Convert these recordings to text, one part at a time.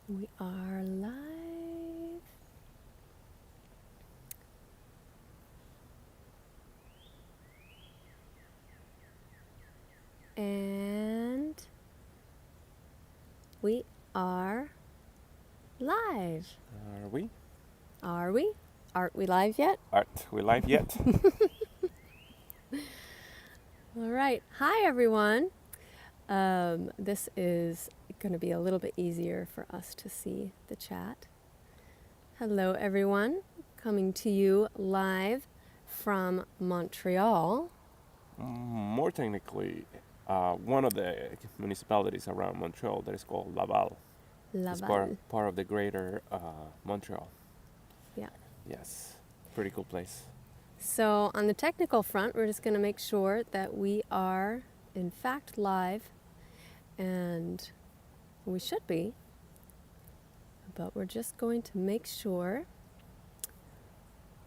We are live. And we are live. Are we? Are we? Aren't we live yet? Aren't we live yet? All right. Hi, everyone. This is going to be a little bit easier for us to see the chat. Hello, everyone. Coming to you live from Montreal. More technically, one of the municipalities around Montreal that is called Laval. It's Laval. part of the greater Montreal. Yeah. Yes, pretty cool place. So on the technical front, we're just going to make sure that we are, in fact, live, and we should be, but we're just going to make sure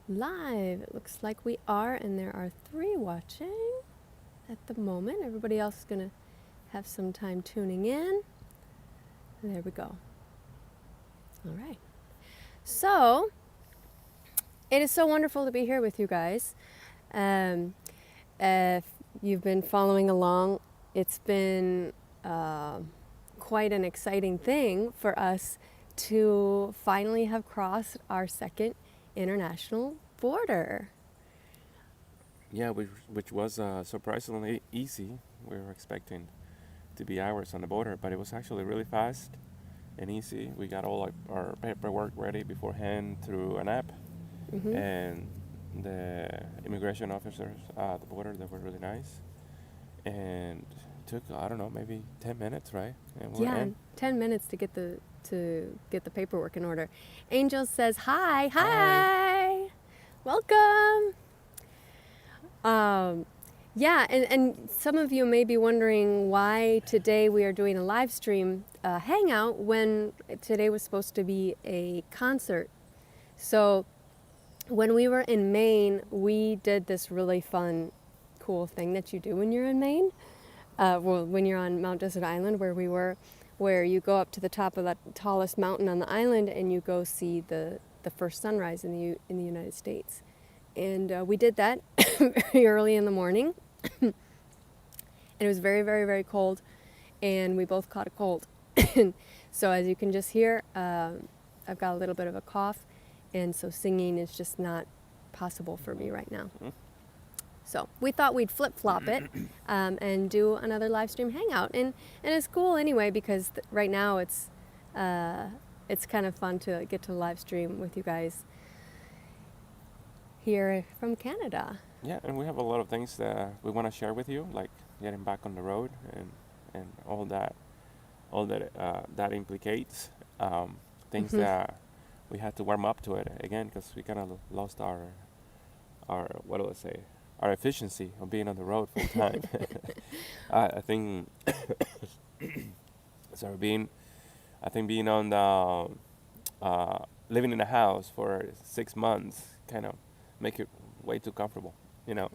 live. It looks like we are, and there are 3 watching at the moment. Everybody else is going to have some time tuning in. And there we go. All right. So it is so wonderful to be here with you guys. If you've been following along, it's been quite an exciting thing for us to finally have crossed our second international border. Yeah, which was surprisingly easy. We were expecting to be hours on the border, but it was actually really fast and easy. We got all our paperwork ready beforehand through an app. Mm-hmm. And the immigration officers at the border, they were really nice, and took, I don't know, maybe 10 minutes, right? And we're Yeah, in. 10 minutes to get the paperwork in order. Angel says hi. Welcome. Yeah, and some of you may be wondering why today we are doing a live stream hangout when today was supposed to be a concert. So when we were in Maine, we did this really fun, cool thing that you do when you're in Maine. When you're on Mount Desert Island, where we were, where you go up to the top of the tallest mountain on the island and you go see the first sunrise in the United States. And we did that very early in the morning. And it was very, very, very cold. And we both caught a cold. So as you can just hear, I've got a little bit of a cough. And so singing is just not possible for me right now. Mm-hmm. So we thought we'd flip-flop it and do another live stream hangout. And it's cool anyway because right now it's kind of fun to get to live stream with you guys here from Canada. Yeah, and we have a lot of things that we want to share with you, like getting back on the road and all that that implicates things Mm-hmm. that we had to warm up to it again because we kind of lost our what do I say, our efficiency of being on the road full time. I think sorry, being on the living in a house for 6 months kind of make it way too comfortable, you know.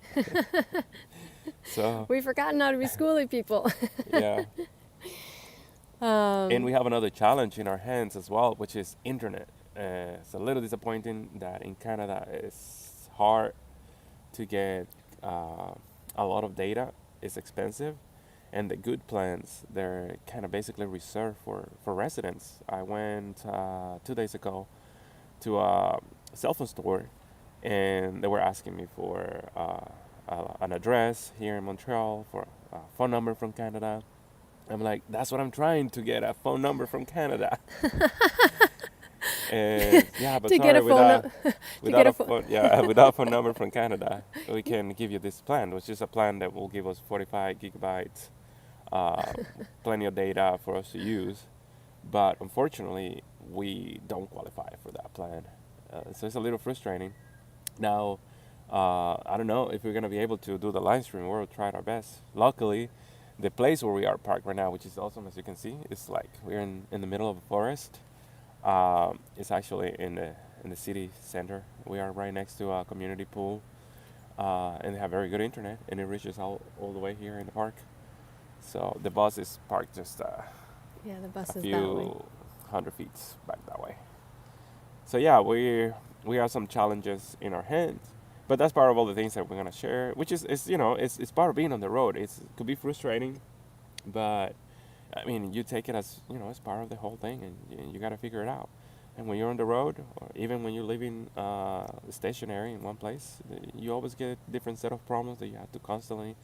So We've forgotten how to be schooly people. yeah, and we have another challenge in our hands as well, which is internet. It's a little disappointing that in Canada it's hard to get a lot of data. It's expensive, and the good plans, they're kind of basically reserved for residents. I went 2 days ago to a cell phone store, and they were asking me for an address here in Montreal, for a phone number from Canada. I'm like, that's what I'm trying to get, a phone number from Canada. And yeah, but to get sorry, a phone without a phone number from Canada, we can give you this plan, which is a plan that will give us 45 gigabytes, plenty of data for us to use. But unfortunately, we don't qualify for that plan. So it's a little frustrating. Now, I don't know if we're going to be able to do the live stream. We'll try our best. Luckily, the place where we are parked right now, which is awesome, as you can see, it's like we're in the middle of a forest. It's actually in the city center. We are right next to a community pool, and they have very good internet, and it reaches all the way here in the park. So the bus is parked just Yeah, the bus a is that way. few 100 feet back that way. So yeah, we have some challenges in our hands, but that's part of all the things that we're gonna share. Which is it's part of being on the road. It could be frustrating, but I mean you take it as it's part of the whole thing, and you gotta figure it out. And when you're on the road, or even when you're living stationary in one place, you always get a different set of problems that you have to constantly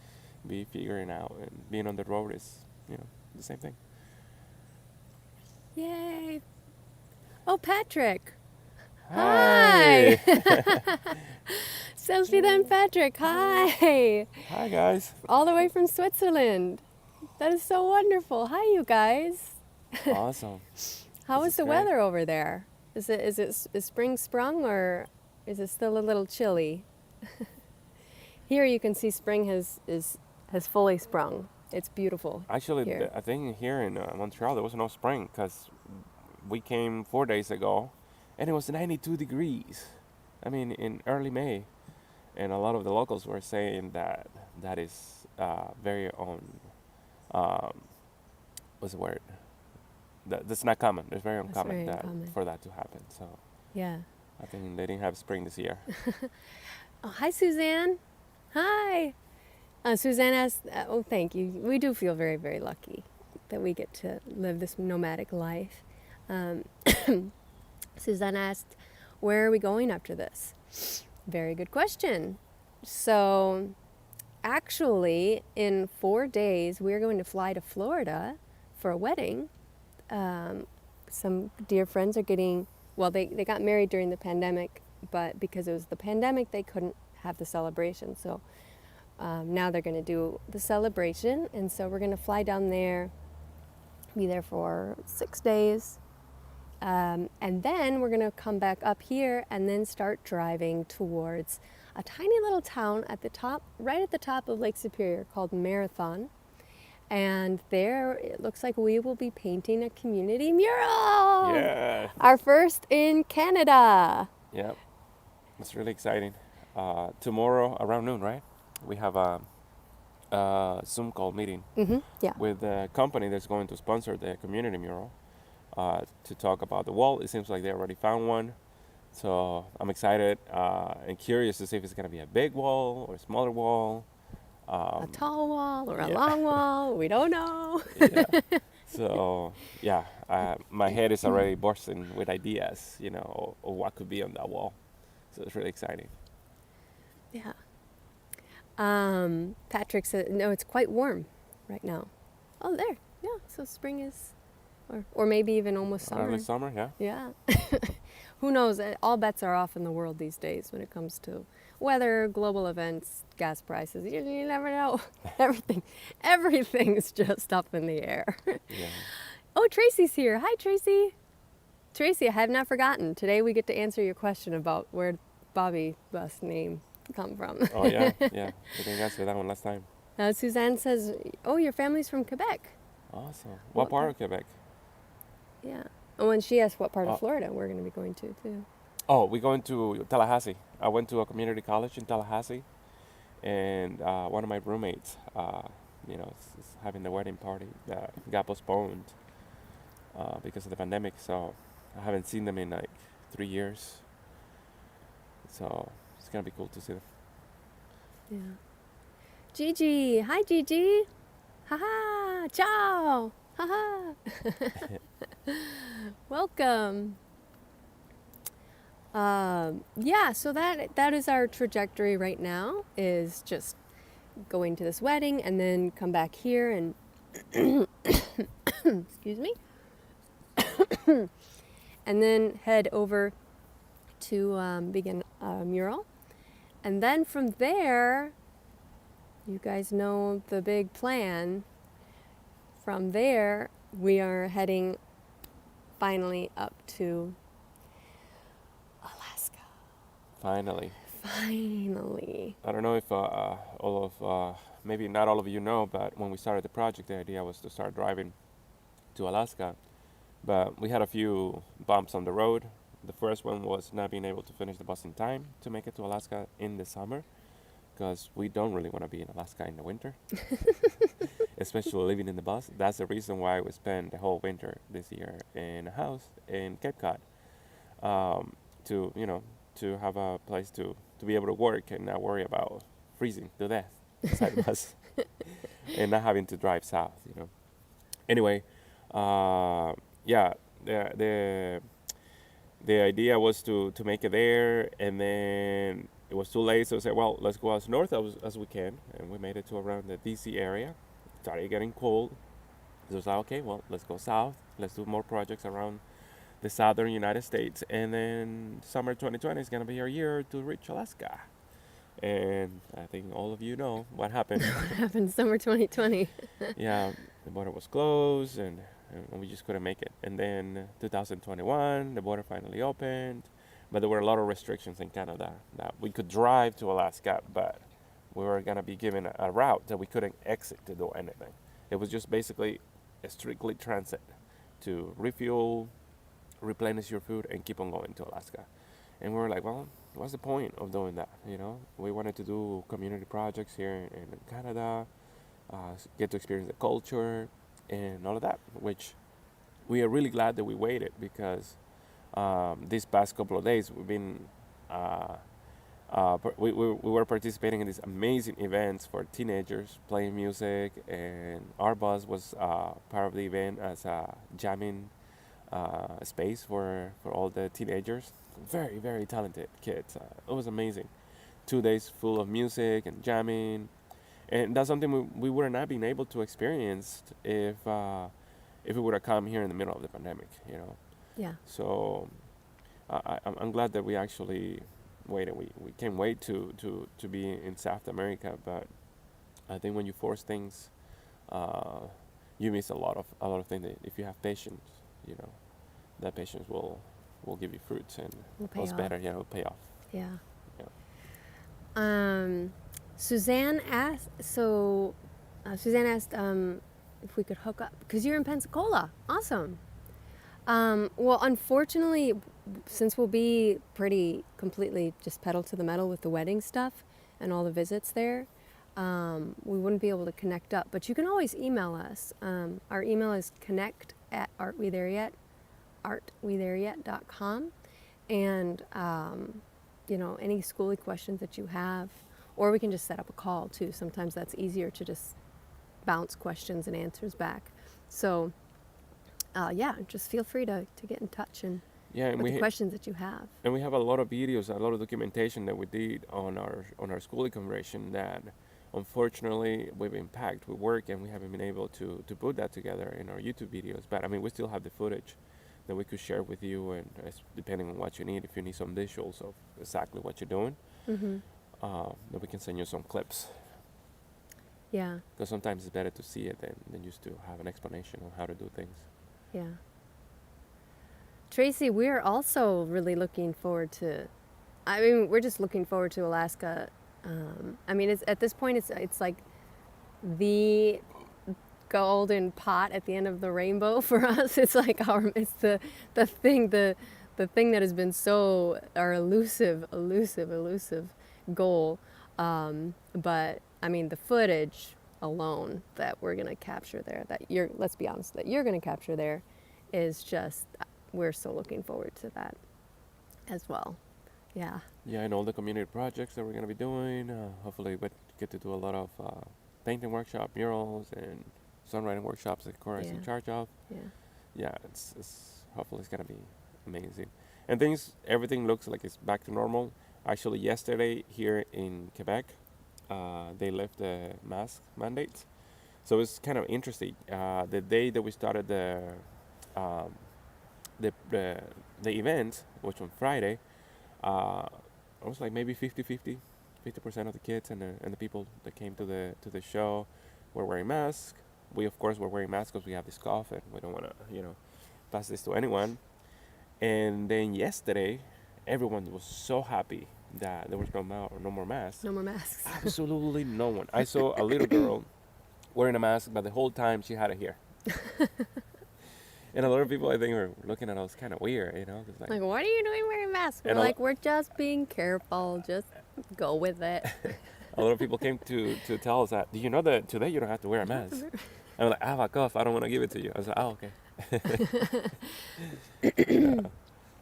be figuring out. And being on the road is the same thing. Yay! Oh, Patrick. Hi. Selfie then, Patrick. Hi. Hi guys. All the way from Switzerland. That is so wonderful. Hi, you guys. Awesome. How This is is the great. weather over there? Is spring sprung, or is it still a little chilly? Here you can see spring has fully sprung. It's beautiful. Actually, here. I think here in Montreal there was no spring because we came 4 days ago, and it was 92 degrees. I mean, in early May, and a lot of the locals were saying that is very what's the word? That's not common. It's very That's uncommon very uncommon. for that to happen. So Yeah. I think they didn't have spring this year. Oh, hi, Suzanne. Hi. Suzanne asked, oh, thank you. We do feel very, very lucky that we get to live this nomadic life. Suzanne asked, where are we going after this? Very good question. So, actually, in 4 days, we're going to fly to Florida for a wedding. Some dear friends are getting, well, they got married during the pandemic, but because it was the pandemic, they couldn't have the celebration. So now they're going to do the celebration. And so we're going to fly down there, be there for 6 days. And then we're going to come back up here and then start driving towards a tiny little town at the top, right at the top of Lake Superior, called Marathon. And there, it looks like we will be painting a community mural. Yeah. Our first in Canada. Yep. It's really exciting. Tomorrow around noon, right? We have a Zoom call meeting Yeah. with the company that's going to sponsor the community mural to talk about the wall. It seems like they already found one. So I'm excited and curious to see if it's going to be a big wall or a smaller wall. A tall wall or a yeah. long wall. We don't know. Yeah. So, yeah, my head is already bursting with ideas, of what could be on that wall. So it's really exciting. Yeah. Patrick said, no, it's quite warm right now. Oh, there. Yeah. So spring is, or maybe even almost summer. Early summer, yeah. Yeah. Who knows? All bets are off in the world these days when it comes to weather, global events, gas prices. You never know. Everything's just up in the air. Yeah. Oh, Tracy's here. Hi, Tracy. Tracy, I have not forgotten. Today we get to answer your question about where Bobby bus name come from. Oh, yeah, yeah. We didn't answer that one last time. Suzanne says, oh, your family's from Quebec. Awesome. What part of Quebec? Yeah. Oh, and she asked what part Oh. of Florida we're going to be going to, too. Oh, we're going to Tallahassee. I went to a community college in Tallahassee, and one of my roommates, is having the wedding party that got postponed because of the pandemic. So I haven't seen them in like 3 years. So it's gonna be cool to see them. Yeah. Gigi. Hi, Gigi. Haha. Ciao. Haha. Welcome. Yeah, so that is our trajectory right now, is just going to this wedding and then come back here and excuse me, and then head over to begin a mural. And then from there, you guys know the big plan. From there, we are heading finally up to Alaska. Finally. Finally. I don't know if all of maybe not all of you know, but when we started the project, the idea was to start driving to Alaska. But we had a few bumps on the road. The first one was not being able to finish the bus in time to make it to Alaska in the summer. because we don't really want to be in Alaska in the winter, especially living in the bus. That's the reason why we spent the whole winter this year in a house in Cape Cod, to to have a place to be able to work and not worry about freezing to death inside the bus and not having to drive south. Anyway, yeah, the idea was to make it there, and then it was too late, so I said, well, let's go as north as we can, and we made it to around the DC area. Started getting cold, so I was like, okay, well, let's go south. Let's do more projects around the southern United States, and then summer 2020 is gonna be our year to reach Alaska. And I think all of you know what happened. What happened summer 2020? Yeah, the border was closed, and we just couldn't make it. And then 2021, the border finally opened, but there were a lot of restrictions in Canada that we could drive to Alaska, but we were gonna be given a route that we couldn't exit to do anything. It was just basically a strictly transit to refuel, replenish your food, and keep on going to Alaska. And we were like, well, what's the point of doing that? We wanted to do community projects here in Canada, get to experience the culture and all of that, which we are really glad that we waited, because these past couple of days we've been we were participating in these amazing events for teenagers playing music, and our bus was part of the event as a jamming space for all the teenagers. Very, very talented kids. It was amazing. 2 days full of music and jamming, and that's something we would not been able to experience if we would have come here in the middle of the pandemic. Yeah. So I'm glad that we actually waited. We can't wait to be in South America, but I think when you force things, you miss a lot of things. That if you have patience, that patience will give you fruits, and Will pay it's off. better. It'll pay off. Yeah. Yeah. Suzanne asked. Suzanne asked if we could hook up because you're in Pensacola. Awesome. Well, unfortunately, since we'll be pretty completely just pedal to the metal with the wedding stuff and all the visits there, we wouldn't be able to connect up. But you can always email us. Our email is connect@artwethereyet.com, and any schooly questions that you have, or we can just set up a call too. Sometimes that's easier to just bounce questions and answers back. So just feel free to get in touch and Yeah, with the questions that you have. And we have a lot of videos, a lot of documentation that we did on our school conversion that unfortunately we've been packed with work, and we haven't been able to put that together in our YouTube videos. But I mean, we still have the footage that we could share with you, and depending on what you need, if you need some visuals of exactly what you're doing, Mm-hmm. then we can send you some clips. Yeah, Because sometimes it's better to see it than just to have an explanation on how to do things. yeah. Tracy, we're also really looking forward to. I mean, we're just looking forward to Alaska. It's at this point, it's like the golden pot at the end of the rainbow for us. It's like it's the thing that has been so our elusive goal. But I mean, the footage alone that we're gonna capture there, let's be honest, that you're gonna capture there, is just, we're so looking forward to that as well. Yeah. Yeah, and all the community projects that we're going to be doing. Hopefully we get to do a lot of painting workshop, murals, and songwriting workshops that Cora is in charge of. Yeah. Yeah, it's hopefully it's going to be amazing. And everything looks like it's back to normal. Actually, yesterday here in Quebec, they left the mask mandates. So it's kind of interesting. The day that we started the event, which on Friday, it was like maybe 50% of the kids and the people that came to the show were wearing masks. We of course were wearing masks because we have this cough and we don't want to pass this to anyone. And then yesterday, everyone was so happy that there was no more masks. No more masks. Absolutely no one. I saw a little girl wearing a mask, but the whole time she had it here. And a lot of people, I think, were looking at us kind of weird, 'cause Like, what are you doing wearing masks? We're like, we're just being careful. Just go with it. A lot of people came to tell us that, do you know that today you don't have to wear a mask? I'm like, ah, fuck off. I don't want to give it to you. I was like, oh, okay. Yeah.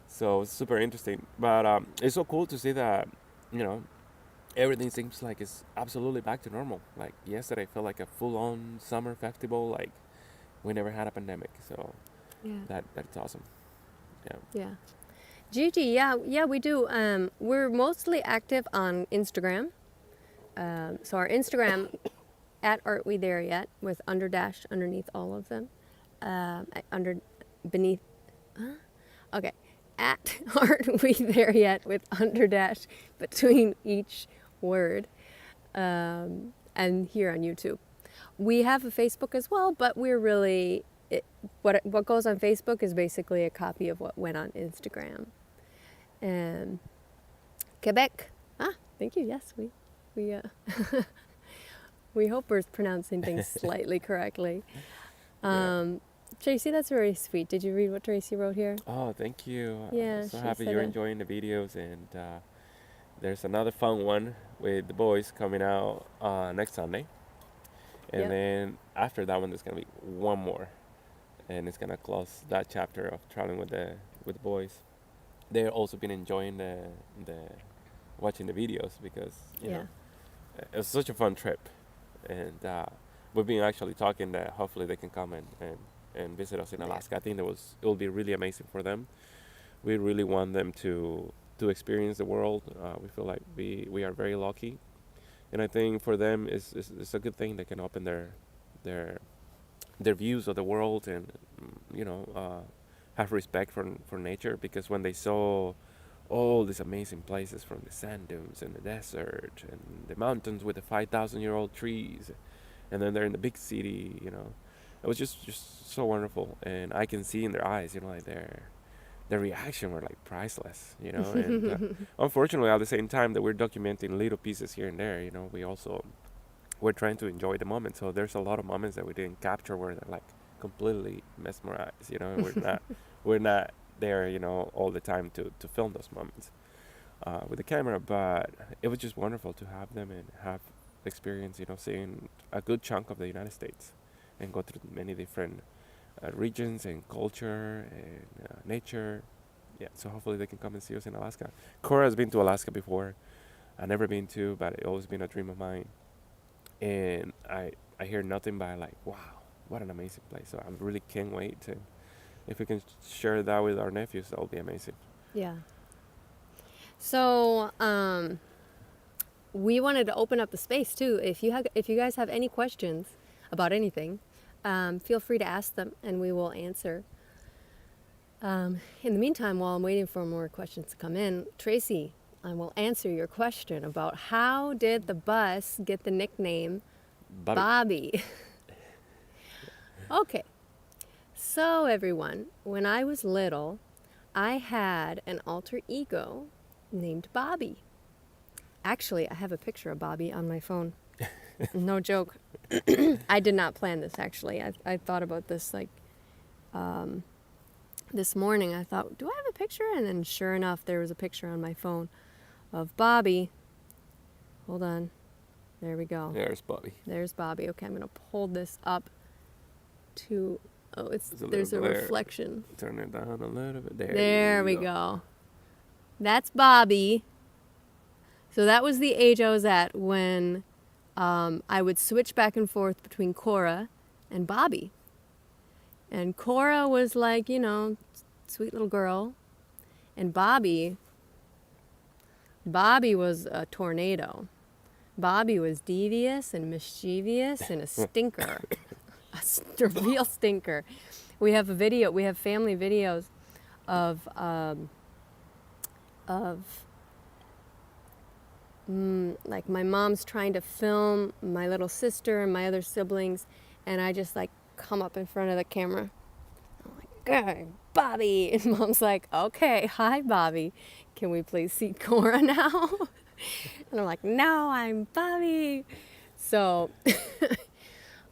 So it's super interesting. But it's so cool to see that, you know, everything seems like it's absolutely back to normal. Like yesterday felt like a full-on summer festival. Like we never had a pandemic. So Yeah. that's awesome. Yeah. Yeah. Gigi, yeah, we do. We're mostly active on Instagram. So our Instagram at Aren't We There Yet with underdash underneath all of them. Under beneath. Okay, at Aren't We There Yet with underdash between each word, and here on YouTube. We have a Facebook as well, but we're really what goes on Facebook is basically a copy of what went on Instagram. And Quebec. Thank you. Yes, we we hope we're pronouncing things slightly correctly. Tracy, that's very sweet. Did you read what Tracy wrote here? Oh, thank you. Yeah, So she happy said you're it. enjoying the videos, and there's another fun one with the boys coming out next Sunday, and Yep. then after that one, there's gonna be one more, and it's gonna close that chapter of traveling with the boys. They've also been enjoying the watching the videos because you Yeah. know it was such a fun trip, and we've been actually talking that hopefully they can come and visit us in Alaska. I think it will be really amazing for them. We really want them to experience the world. We feel like we are very lucky, and I think for them it's a good thing. They can open their their views of the world, and you know have respect for nature, because when they saw all these amazing places, from the sand dunes and the desert and the mountains with the 5,000-year-old trees, and then they're in the big city, you know, it was just so wonderful. And I can see in their eyes, you know, like their reaction were like priceless, you know. And unfortunately, at the same time that we're documenting little pieces here and there, you know, we're trying to enjoy the moment. So there's a lot of moments that we didn't capture where they're like completely mesmerized, you know. And we're not there, you know, all the time to film those moments with the camera. But it was just wonderful to have them and have the experience, you know, seeing a good chunk of the United States and go through many different regions and culture and nature. Yeah, so hopefully they can come and see us in Alaska. Cora has been to Alaska before. I've never been to, but it's always been a dream of mine. And I hear nothing but like, wow, what an amazing place. So I really can't wait to, if we can share that with our nephews, that will be amazing. Yeah. So we wanted to open up the space too. If you guys have any questions about anything, feel free to ask them, and we will answer. In the meantime, while I'm waiting for more questions to come in, Tracy, I will answer your question about how did the bus get the nickname Bobby? Okay. So everyone, when I was little, I had an alter ego named Bobby. Actually, I have a picture of Bobby on my phone. No joke. I did not plan this, actually. I thought about this like this morning. I thought, do I have a picture? And then sure enough, there was a picture on my phone of Bobby. Hold on. There we go. There's Bobby. There's Bobby. Okay, I'm going to hold this up to... Oh, There's there's a glare. reflection. Turn it down a little bit. There we go. That's Bobby. So that was the age I was at when I would switch back and forth between Cora and Bobby. And Cora was like, you know, sweet little girl. And Bobby was a tornado. Bobby was devious and mischievous and a stinker. A real stinker. We have family videos of like my mom's trying to film my little sister and my other siblings, and I just like come up in front of the camera. I'm like, "Hey, Bobby," and Mom's like, "Okay, hi, Bobby. Can we please see Cora now?" And I'm like, "No, I'm Bobby." So,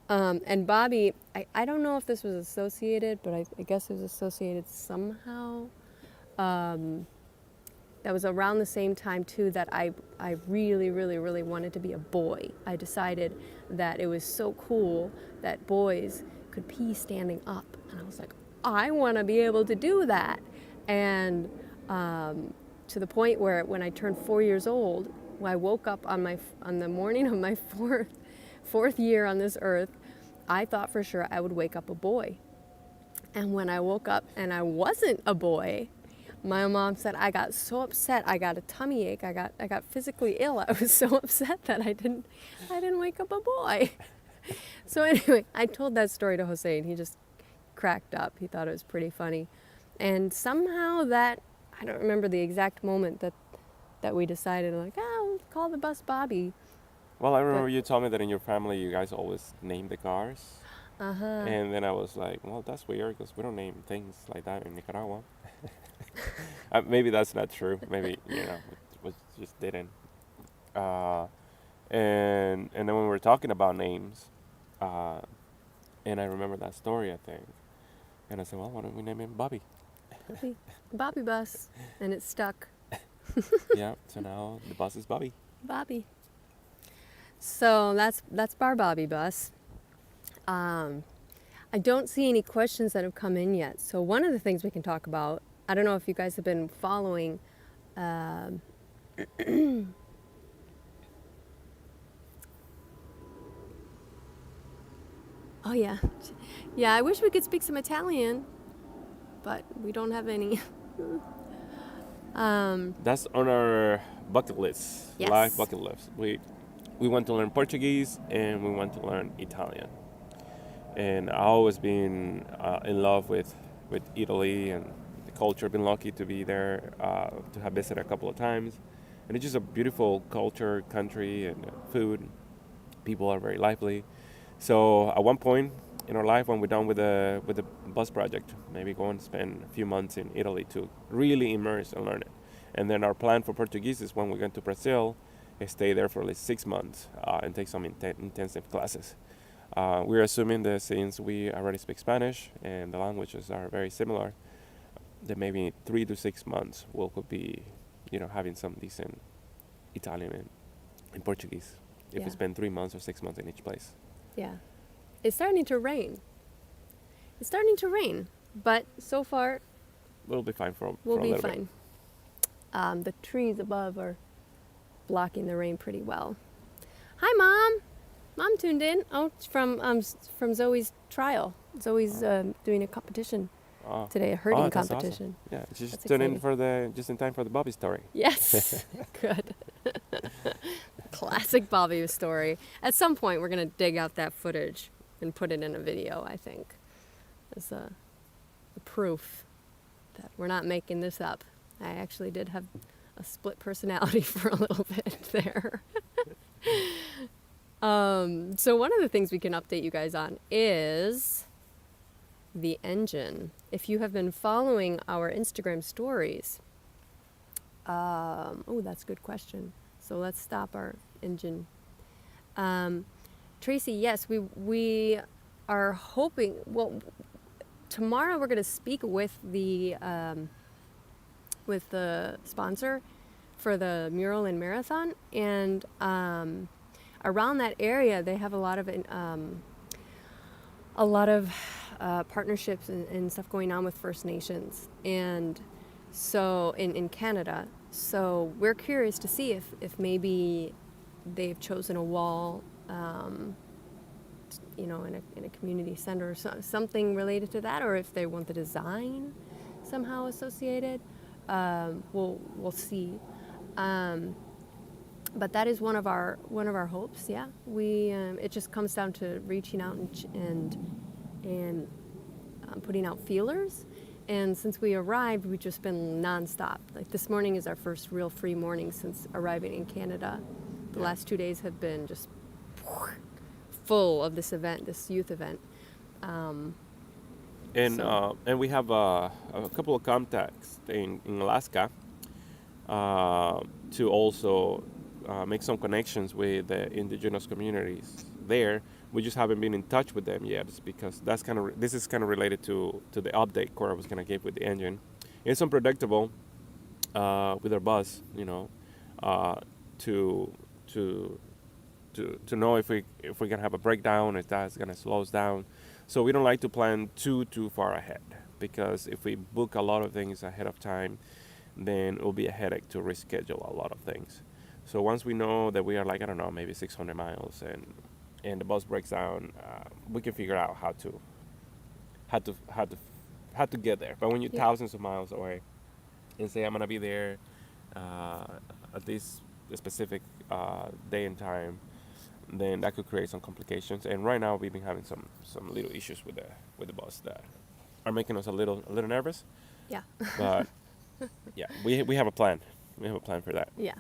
and Bobby, I don't know if this was associated, but I guess it was associated somehow. that was around the same time too that I really, really, really wanted to be a boy. I decided that it was so cool that boys could pee standing up, and I was like, I want to be able to do that. And to the point where when I turned 4 years old, when I woke up on the morning of my fourth year on this earth, I thought for sure I would wake up a boy. And when I woke up and I wasn't a boy, my mom said I got so upset. I got a tummy ache. I got physically ill. I was so upset that I didn't wake up a boy. So anyway, I told that story to Jose, and he just cracked up. He thought it was pretty funny. And somehow that, I don't remember the exact moment that we decided, like, oh, we'll call the bus Bobby. Well, I remember you told me that in your family you guys always name the cars. Uh-huh. And then I was like, well, that's weird because we don't name things like that in Nicaragua. Maybe that's not true. Maybe, we just didn't. And then when we were talking about names, and I remember that story, I think. And I said, well, why don't we name him Bobby? Bobby bus. And it stuck. Yeah, so now the bus is Bobby. Bobby. So that's Bar Bobby bus. I don't see any questions that have come in yet. So one of the things we can talk about, I don't know if you guys have been following. Oh yeah, yeah. I wish we could speak some Italian, but we don't have any. That's on our bucket list. Yes. Live bucket list. We want to learn Portuguese and we want to learn Italian. And I've always been in love with Italy and the culture. I've been lucky to be there, to have visited a couple of times. And it's just a beautiful culture, country, and food. People are very lively. So at one point in our life, when we're done with the bus project, maybe go and spend a few months in Italy to really immerse and learn it. And then our plan for Portuguese is when we go to Brazil, stay there for at least 6 months and take some intensive classes. We're assuming that since we already speak Spanish and the languages are very similar, that maybe 3 to 6 months we could be, having some decent Italian and Portuguese if we spend 3 months or 6 months in each place. Yeah. It's starting to rain. But so far We'll be fine for a we'll be little fine. The trees above are blocking the rain pretty well. Hi, Mom. Mom tuned in. Oh, it's from Zoe's trial. Zoe's doing a competition today, a herding that's competition. Awesome. Yeah, she's That's tuned in exciting. just in time for the Bobby story. Yes. Good. Classic Bobby story. At some point, we're going to dig out that footage and put it in a video, I think, as a proof that we're not making this up. I actually did have a split personality for a little bit there. So one of the things we can update you guys on is the engine. If you have been following our Instagram stories, that's a good question. So let's stop our engine. Tracy, yes, we are hoping, well, tomorrow we're going to speak with the sponsor for the mural and marathon, and around that area they have a lot of partnerships and stuff going on with First Nations, and so in Canada. So we're curious to see if maybe they've chosen a wall, in a community center or something related to that, or if they want the design somehow associated. We'll see. But that is one of our hopes. Yeah, we it just comes down to reaching out and putting out feelers. And since we arrived, we've just been nonstop. Like this morning is our first real free morning since arriving in Canada. The last 2 days have been just full of this event, this youth event. And we have a couple of contacts in Alaska to also make some connections with the indigenous communities there. We just haven't been in touch with them yet, because this is kind of related to the update Cora was going to give with the engine. It's unpredictable. with our bus, uh, to to to know if we're gonna have a breakdown, if that's gonna slow us down. So we don't like to plan too far ahead, because if we book a lot of things ahead of time, then it will be a headache to reschedule a lot of things. So once we know that we are, like, I don't know, maybe 600 miles, and the bus breaks down, we can figure out how to get there. But when you're Yeah. thousands of miles away and say I'm gonna be there uh, at this specific day and time, then that could create some complications. And right now we've been having some little issues with the bus that are making us a little nervous. Yeah. But yeah, we have a plan. We have a plan for that. Yeah.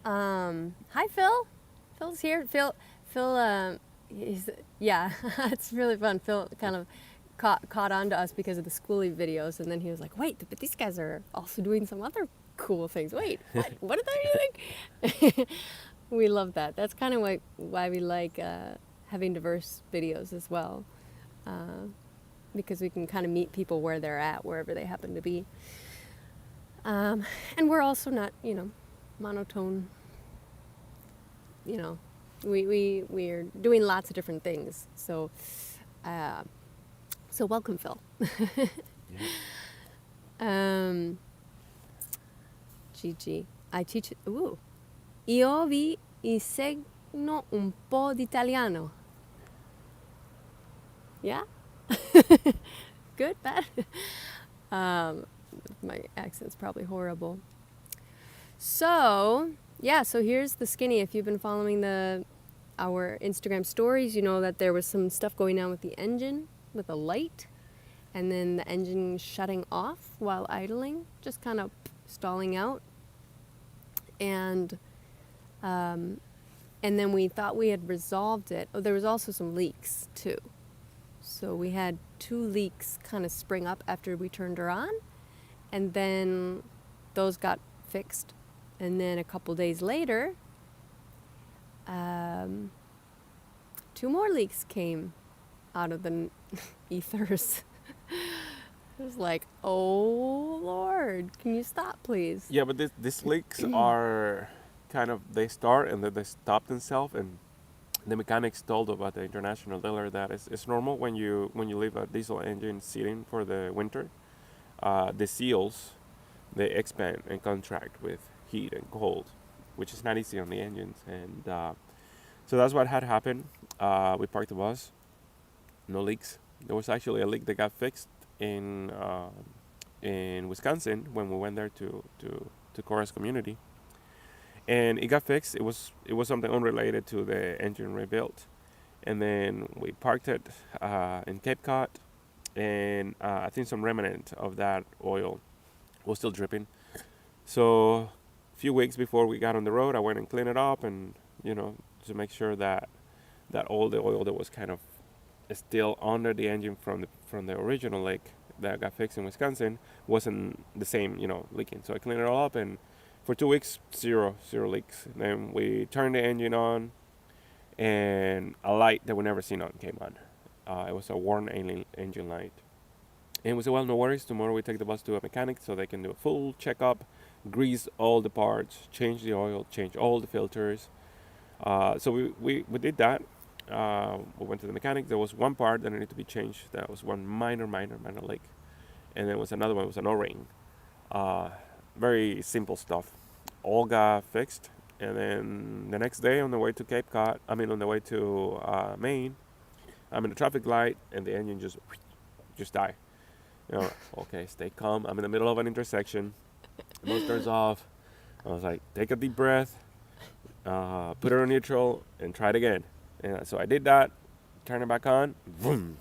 Hi, Phil. Phil's here. He's yeah. It's really fun. Phil kind of caught on to us because of the schoolie videos, and then he was like, "Wait, but these guys are also doing some other cool things. Wait, what are they doing?" We love that. That's kind of why we like having diverse videos as well, because we can kind of meet people where they're at, wherever they happen to be. And we're also not, monotone. We're doing lots of different things. So welcome, Phil. Gigi, I teach. Io vi insegno un po' di italiano. Yeah? Good? Bad? My accent's probably horrible. So here's the skinny. If you've been following our Instagram stories, you know that there was some stuff going on with the engine, with a light, and then the engine shutting off while idling, just kind of stalling out. And then we thought we had resolved it. Oh, there was also some leaks too. So we had 2 leaks kind of spring up after we turned her on, and then those got fixed. And then a couple days later, 2 more leaks came out of the ethers. It was like, oh Lord, can you stop, please? Yeah, but these leaks are kind of, they start and then they stop themselves, and the mechanics told about the international dealer that it's normal when you leave a diesel engine sitting for the winter, the seals, they expand and contract with heat and cold, which is not easy on the engines. And so that's what had happened. We parked the bus, no leaks. There was actually a leak that got fixed in Wisconsin when we went there to Cora's community, and it got fixed. It was something unrelated to the engine rebuild. And then we parked it in Cape Cod, and I think some remnant of that oil was still dripping. So a few weeks before we got on the road, I went and cleaned it up, and to make sure that all the oil that was kind of still under the engine from the original leak that got fixed in Wisconsin wasn't the same, leaking. So I cleaned it all up, and for 2 weeks, zero leaks. Then we turned the engine on, and a light that we never seen on came on. It was a worn engine light. And we said, well, no worries. Tomorrow we take the bus to a mechanic so they can do a full checkup, grease all the parts, change the oil, change all the filters. So we did that. We went to the mechanic. There was one part that needed to be changed. That was one minor leak. And there was another one. It was an O-ring. Very simple stuff. All got fixed. And then the next day on the way to on the way to Maine, I'm in the traffic light, and the engine just died. Okay, stay calm. I'm in the middle of an intersection. The motor's off. I was like, take a deep breath, put it on neutral, and try it again. And so I did that, turn it back on, boom,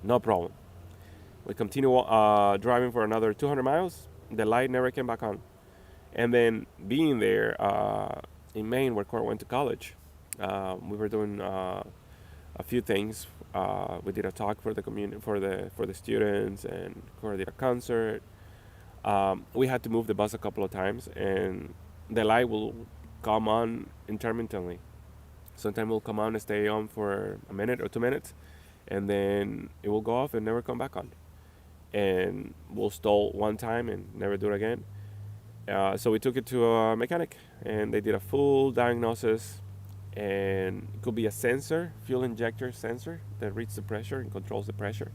no problem. We continue driving for another 200 miles. The light never came back on. And then being there in Maine, where Cora went to college, we were doing a few things. We did a talk for the community, for the students, and Cora did a concert. We had to move the bus a couple of times, and the light will come on intermittently. Sometimes it will come on and stay on for a minute or 2 minutes, and then it will go off and never come back on. And we'll stall one time and never do it again. So we took it to a mechanic, and they did a full diagnosis. And it could be a sensor, fuel injector sensor, that reads the pressure and controls the pressure.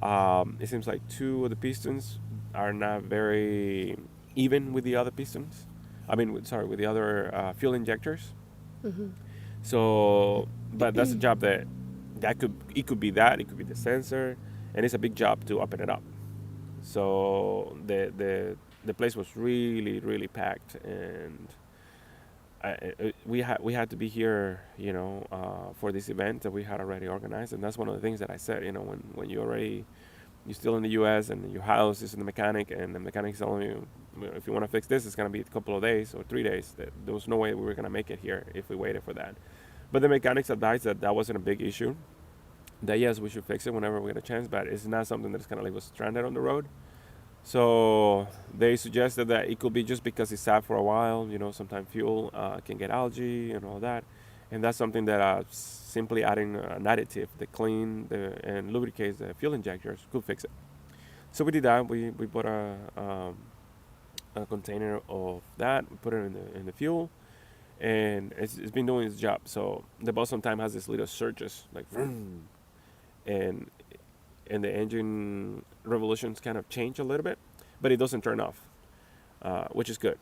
It seems like two of the pistons are not very even with the other pistons. I mean, with the other fuel injectors. So, but that's a job that could be that, it could be the sensor, and it's a big job to open it up. So the place was really packed, and we had to be here, for this event that we had already organized, and that's one of the things that I said, when you're still in the U.S. and your house is in the mechanic, and the mechanic is telling you, if you want to fix this, it's gonna be a couple of days or 3 days. There was no way we were gonna make it here if we waited for that. But the mechanics advised that wasn't a big issue. That yes, we should fix it whenever we get a chance, but it's not something that's gonna leave us stranded on the road. So they suggested that it could be just because it's sat for a while. Sometimes fuel can get algae and all that, and that's something that simply adding an additive that clean and lubricates the fuel injectors could fix it. So we did that. We bought a container of that. We put it in the fuel, and it's been doing its job. So the bus sometimes has this little surges like, vroom, and the engine revolutions kind of change a little bit, but it doesn't turn off, which is good.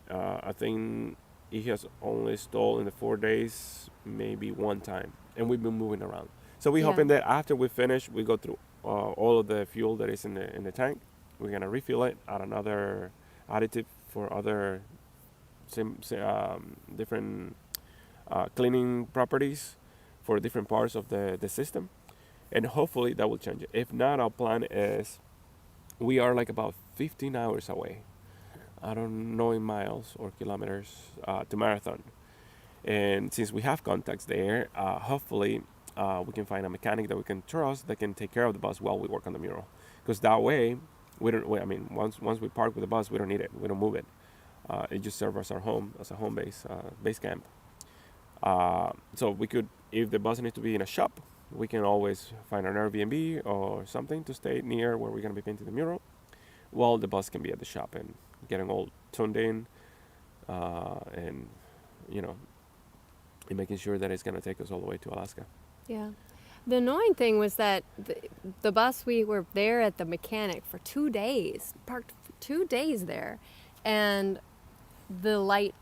I think it has only stalled in the 4 days, maybe one time, and we've been moving around. So we're hoping that after we finish, we go through all of the fuel that is in the tank. We're gonna refill it, add another additive for other different cleaning properties for different parts of the system. And hopefully that will change it. If not, our plan is we are like about 15 hours away. I don't know in miles or kilometers to Marathon. And since we have contacts there, hopefully we can find a mechanic that we can trust that can take care of the bus while we work on the mural. Because that way, once we park with the bus, we don't need it. We don't move it. It just serves as our home, as a home base camp. So we could, if the bus needs to be in a shop, we can always find an Airbnb or something to stay near where we're going to be painting the mural, while the bus can be at the shop and getting all tuned in, and making sure that it's going to take us all the way to Alaska. Yeah. The annoying thing was that the bus, we were there at the mechanic for 2 days, parked for 2 days there, and the light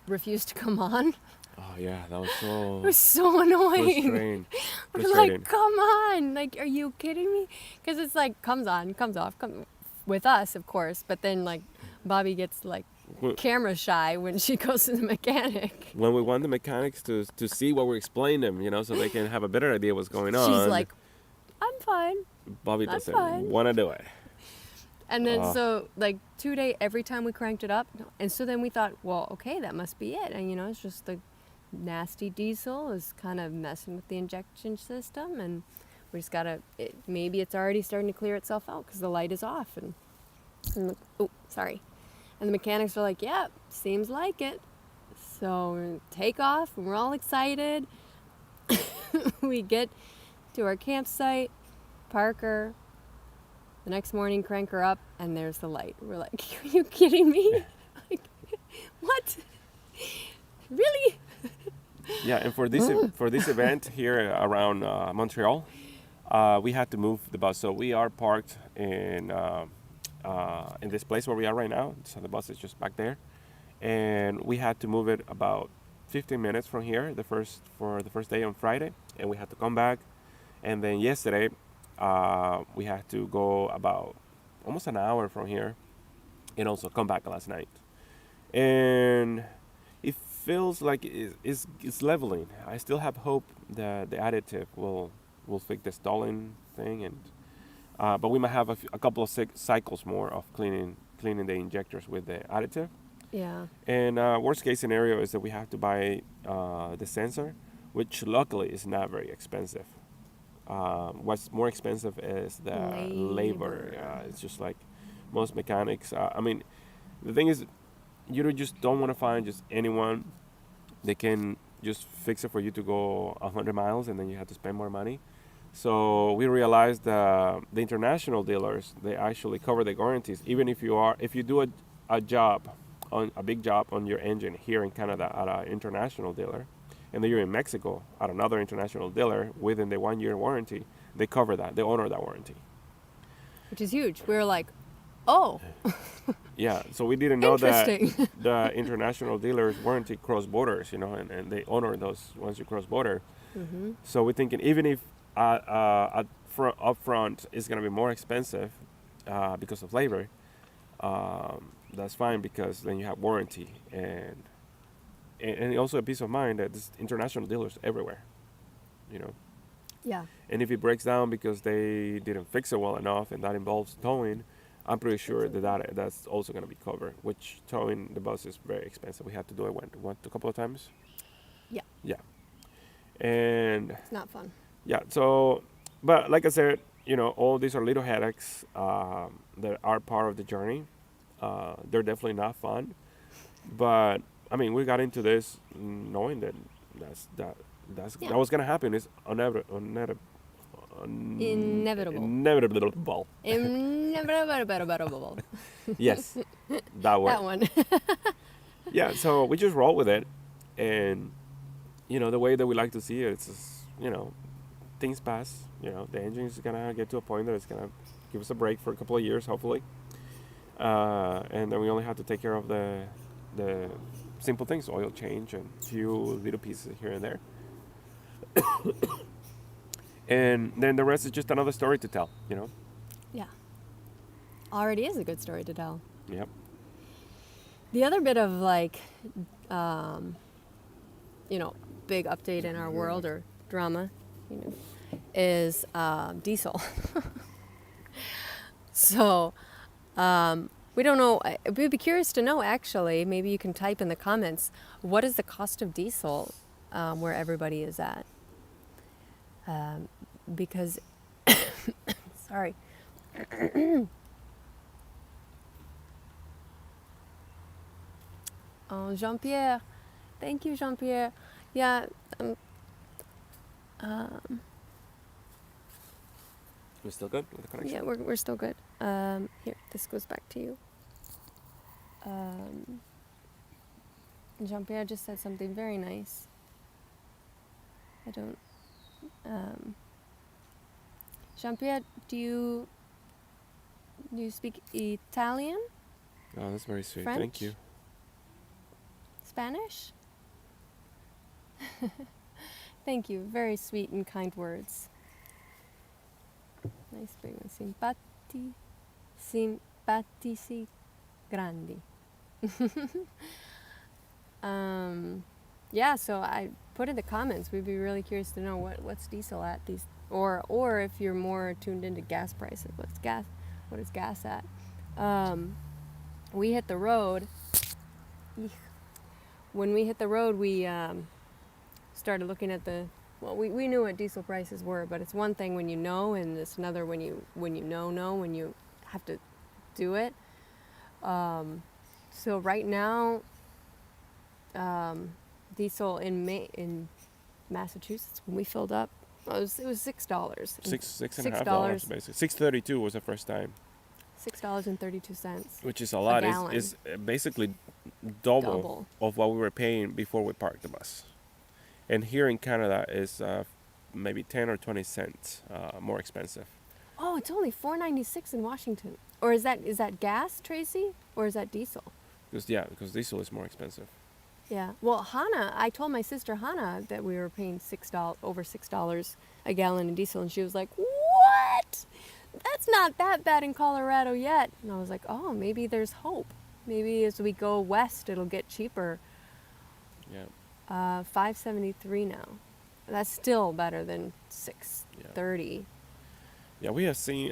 refused to come on. Oh yeah, that was so. It was so annoying. We're like, come on! Like, are you kidding me? Because it's like comes on, comes off, with us, of course. But then like, Bobby gets like camera shy when she goes to the mechanic. When we want the mechanics to see what we explain them, so they can have a better idea what's going on. She's like, I'm fine. Bobby doesn't want to do it. And then so like 2 days, every time we cranked it up, and so then we thought, well, okay, that must be it. And it's just the nasty diesel is kind of messing with the injection system, and we just gotta, maybe it's already starting to clear itself out because the light is off, and the mechanics are like, yeah, seems like it. So we take off, and we're all excited. We get to our campsite, park her, the next morning crank her up, and there's the light. We're like, are you kidding me? Like, what? Really? Yeah, and for this event here around Montreal, we had to move the bus. So we are parked in this place where we are right now. So the bus is just back there, and we had to move it about 15 minutes from here. For the first day on Friday, and we had to come back, and then yesterday we had to go about almost an hour from here, and also come back last night, and it feels like it's leveling. I still have hope that the additive will fix the stalling thing, and but we might have a couple of cycles more of cleaning the injectors with the additive. Yeah. And worst case scenario is that we have to buy the sensor, which luckily is not very expensive. What's more expensive is the labor. It's just like most mechanics. The thing is, you just don't want to find just anyone that can just fix it for you to go 100 miles, and then you have to spend more money. So we realized the international dealers, they actually cover the guarantees. Even if you do a big job on your engine here in Canada at an international dealer, and then you're in Mexico at another international dealer within the 1 year warranty, they cover that. They honor that warranty. Which is huge. We were like, oh, Yeah, so we didn't know that interesting. the international dealers warranty cross borders, and they honor those once you cross border. Mm-hmm. So we're thinking even if upfront is going to be more expensive because of labor, that's fine because then you have warranty and also a peace of mind that this international dealers everywhere, you know. Yeah. And if it breaks down because they didn't fix it well enough and that involves towing, I'm pretty sure that's also going to be covered. Which towing the bus is very expensive. We have to do it a couple of times. Yeah. Yeah. And It's not fun. yeah, so, but like I said, all these are little headaches that are part of the journey. They're definitely not fun, but I mean, we got into this knowing that that was gonna happen. It's inevitable. Inevitable. Yes, that word. That one. Yeah, so we just roll with it, and the way that we like to see it, it's just, things pass. The engine is gonna get to a point that it's gonna give us a break for a couple of years, hopefully, and then we only have to take care of the simple things, oil change and few little pieces here and there, and then the rest is just another story to tell. Yeah. Already is a good story to tell. Yep. The other bit of big update in our world or drama, is diesel. So, we don't know. We'd be curious to know, actually, maybe you can type in the comments, what is the cost of diesel where everybody is at? Because, sorry. Oh, Jean-Pierre. Thank you, Jean-Pierre. Yeah. We're still good with the connection? Yeah, we're still good. Here, this goes back to you. Jean-Pierre just said something very nice. I don't... Jean-Pierre, do you speak Italian? Oh, that's very sweet. French? Thank you. Spanish? Thank you. Very sweet and kind words. Nice big one. Simpatici grandi. Yeah, so I put in the comments. We'd be really curious to know what's diesel at these, or if you're more tuned into gas prices. What is gas at? We hit the road. When we hit the road, we started looking at we knew what diesel prices were, but it's one thing when you know, and it's another when you when you have to do it. So right now, diesel in Massachusetts, when we filled up, it was $6. $6.50 basically. $6.32 was the first time. $6.32. Which is a lot. It's basically double of what we were paying before we parked the bus. And here in Canada is maybe 10 or 20 cents more expensive. Oh, it's only $4.96 in Washington. Or is that gas, Tracy? Or is that diesel? Because diesel is more expensive. Yeah. Well, Hannah, I told my sister Hannah that we were paying over $6 a gallon in diesel, and she was like, "What? That's not that bad in Colorado yet." And I was like, "Oh, maybe there's hope. Maybe as we go west, it'll get cheaper." Yeah. $5.73 now. That's still better than $6.30. Yeah,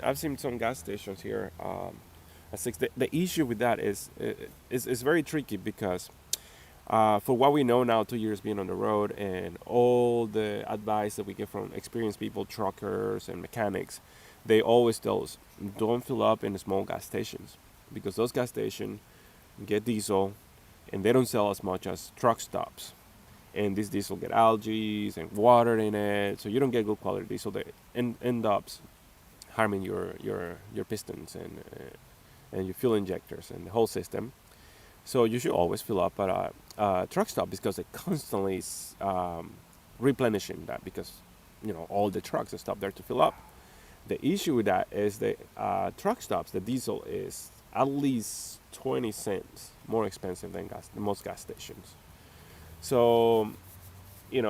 I've seen some gas stations here at 6. The issue with that is very tricky because for what we know now, 2 years being on the road and all the advice that we get from experienced people, truckers and mechanics, they always tell us, don't fill up in the small gas stations because those gas stations get diesel and they don't sell as much as truck stops. And this diesel get algae and water in it, so you don't get good quality diesel. They end up harming your pistons and your fuel injectors and the whole system. So you should always fill up at a truck stop because they constantly replenishing that because all the trucks that stop there to fill up. The issue with that is the truck stops. The diesel is at least 20 cents more expensive than most gas stations. So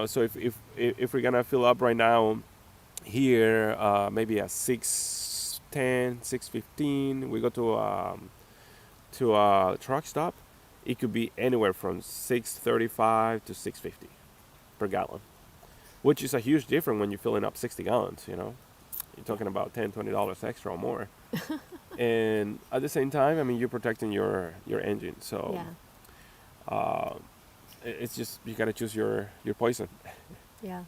so if we're gonna fill up right now here, maybe at 6:10, 6:15, we go to a truck stop. It could be anywhere from 6.35 to 6.50 per gallon, which is a huge difference when you're filling up 60 gallons. You're talking about $10, $20 extra or more. And at the same time, I mean, you're protecting your engine. So Yeah. it's just you gotta choose your poison. Yeah.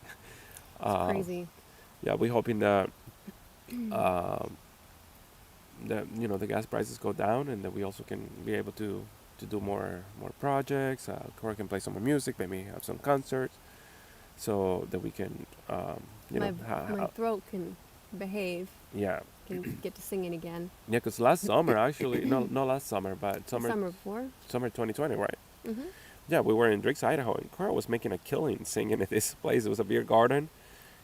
It's Uh, crazy. yeah, we're hoping that that the gas prices go down and that we also can be able to do more projects. Cora can play some more music, maybe have some concerts, so that we can My throat can behave. yeah. Can get to singing again. Yeah, because last summer actually, no, not last summer, but The summer before. summer 2020, right? Mm-hmm. Yeah, we were in Driggs, Idaho, and Cora was making a killing singing at this place. It was a beer garden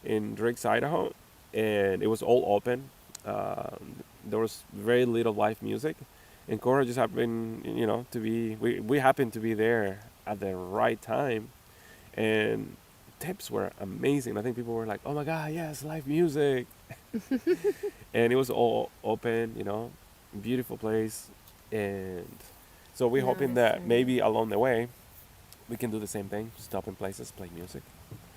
in Driggs, Idaho, and it was all open. There was very little live music, and Cora just happened, to be. We happened to be there at the right time, and tips were amazing. I think people were like, "Oh my God, yes, live music!" And it was all open, beautiful place, and so we're hoping that Nice. maybe along the way we can do the same thing, stop in places, play music,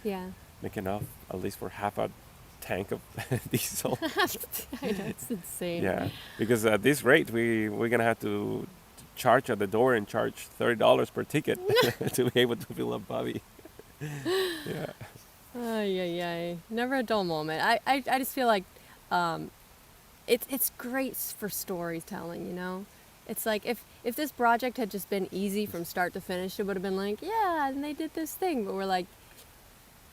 Yeah. make enough at least for half a tank of diesel. I know, it's insane. Yeah, because at this rate we're gonna have to charge at the door and charge $30 per ticket to be able to fill up Bobby. Yeah. Ay, ay, ay. Never a dull moment. I just feel like it's great for storytelling. It's like if this project had just been easy from start to finish, it would have been like, yeah, and they did this thing. But we're like,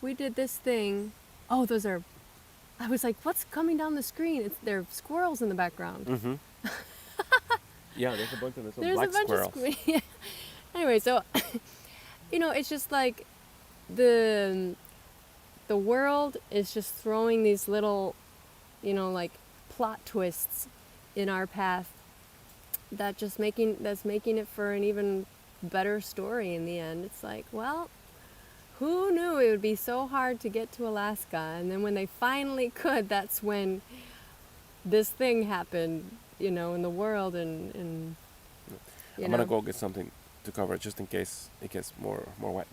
we did this thing. Oh, I was like, what's coming down the screen? There are squirrels in the background. Mm-hmm. Yeah, there's a bunch of There's black a bunch squirrels. of squirrels. Anyway, so it's just like the world is just throwing these little, like plot twists in our path that's making it for an even better story in the end. It's like, well, who knew it would be so hard to get to Alaska? And then when they finally could, that's when this thing happened, in the world and I'm gonna go get something to cover just in case it gets more wet.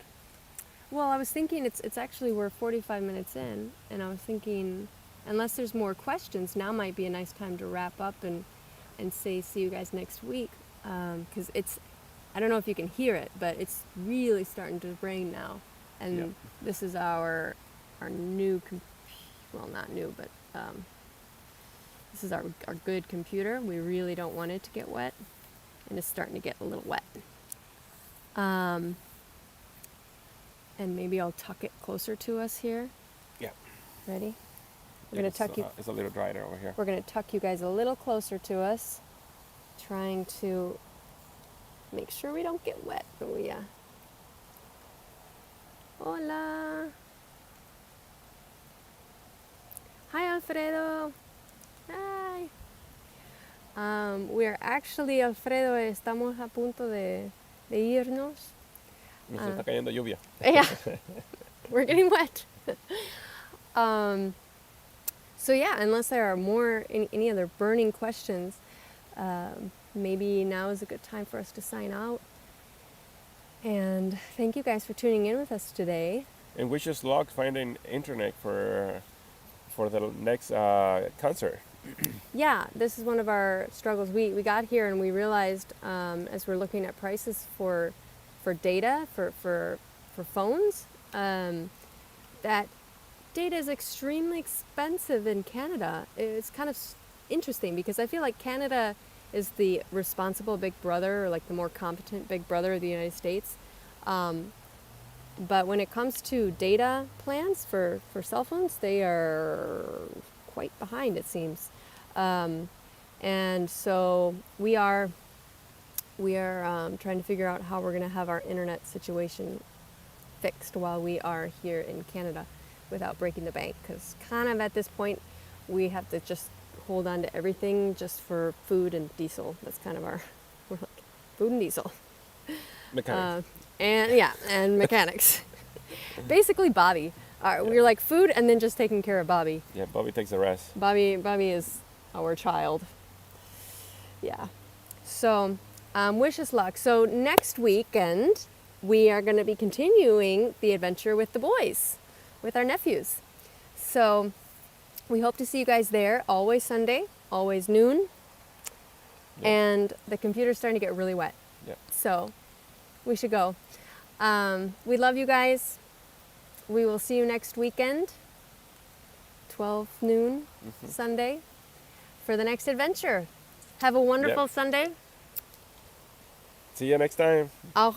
Well, I was thinking it's actually we're 45 minutes in, and I was thinking unless there's more questions, now might be a nice time to wrap up and say see you guys next week, because I don't know if you can hear it, but it's really starting to rain now, and Yeah. this is our new well, not new, but this is our good computer. We really don't want it to get wet, and it's starting to get a little wet. And maybe I'll tuck it closer to us here. Yeah. Ready? We're gonna tuck you. It's a little drier over here. We're gonna tuck you guys a little closer to us, trying to make sure we don't get wet. Oh yeah. Hola. Hi, Alfredo. Hi. We're actually, Alfredo, estamos a punto de irnos. Nos está cayendo lluvia. Yeah, we're getting wet. So yeah, unless there are any other burning questions, maybe now is a good time for us to sign out. And thank you guys for tuning in with us today. And wish us luck finding internet for the next concert. Yeah, this is one of our struggles. We got here and we realized as we're looking at prices for data for phones, that data is extremely expensive in Canada. It's kind of interesting because I feel like Canada is the responsible big brother, or like the more competent big brother of the United States. But when it comes to data plans for cell phones, they are quite behind, it seems. And so we are we are trying to figure out how we're going to have our internet situation fixed while we are here in Canada without breaking the bank, because kind of at this point we have to just hold on to everything just for food and diesel. That's kind of our, we're like, food and diesel. Mechanics. And mechanics. Basically Bobby. We're like food and then just taking care of Bobby. Yeah, Bobby takes the rest. Bobby is our child. Yeah. So wish us luck. So next weekend we are going to be continuing the adventure with the boys, with our nephews. So we hope to see you guys there. Always Sunday, always noon. Yeah. And the computer's starting to get really wet. Yeah. So we should go. We love you guys. We will see you next weekend, 12 noon, Sunday, for the next adventure. Have a wonderful Sunday. See you next time. Au